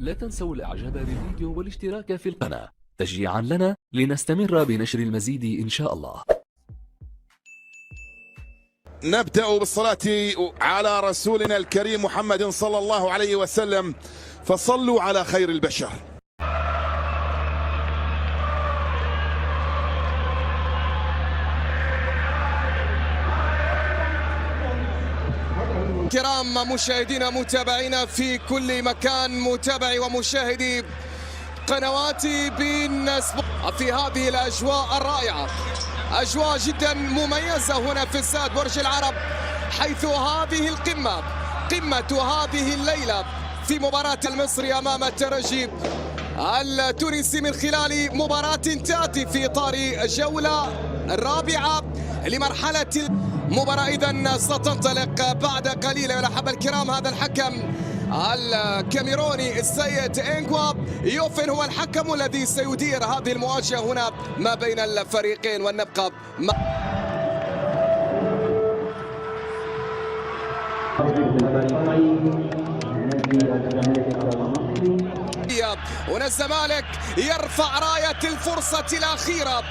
لا تنسوا الاعجاب بالفيديو والاشتراك في القناة تشجيعا لنا لنستمر بنشر المزيد إن شاء الله. نبدأ بالصلاة على رسولنا الكريم محمد صلى الله عليه وسلم، فصلوا على خير البشر. كرام مشاهدينا متابعينا في كل مكان، متابعي ومشاهدي قنواتي بين في هذه الأجواء الرائعة، أجواء جدا مميزة هنا في استاد برج العرب، حيث هذه القمة قمة هذه الليلة في مباراة المصري أمام الترجي التونسي، من خلال مباراة تأتي في إطار الجولة الرابعة لمرحلة المباراة. إذن ستنطلق بعد قليل يا أحبة الكرام. هذا الحكم الكاميروني السيد إنغوا يوفن هو الحكم الذي سيدير هذه المواجهة هنا ما بين الفريقين، ونبقى هنا الزمالك يرفع راية الفرصة الأخيرة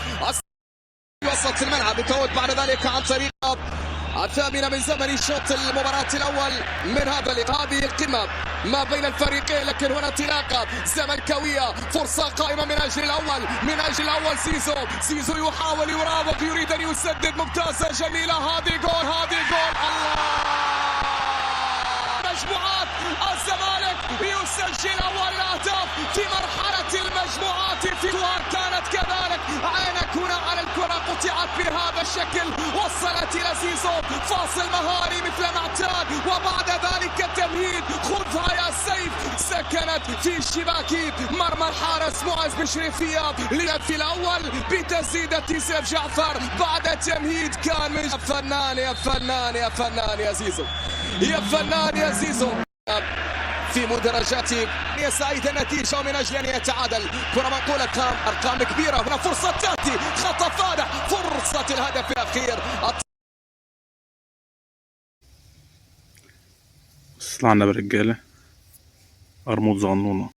وسط الملعب، يتوج بعد ذلك عن طريق الثامنة من زمن شوط المباراة الأول من هذه القمة ما بين الفريقين. لكن هنا انطلاقة زملكاوية، فرصة قائمة من أجل الأول زيزو يحاول يراوغ، يريد أن يسدد، ممتازة جميلة، هذه جول الله! مجموعات الزمالك يسجل أول الأهداف في مرحلة المجموعات، كانت كذلك. عينك هنا على الكرة، قطعت بهذا الشكل، وصلت إلى زيزو، فاصل مهاري مثل ما اعتاد، وبعد ذلك التمهيد، خذها يا سيف، سكنت في شباك مرمى الحارس معز بشريفية في الأول بتسديدة سيف جعفر بعد تمهيد كان من فنان يا زيزو، يا فنان يا زيزو في مدرجات يا سعيد النتيجة، ومن أجل أن يتعادل كرة منقولة، أرقام كبيرة. هنا فرصة تأتي، خطأ فادح، فرصة الهدف الأخير. طلعنا برجالة أرموز غنونة.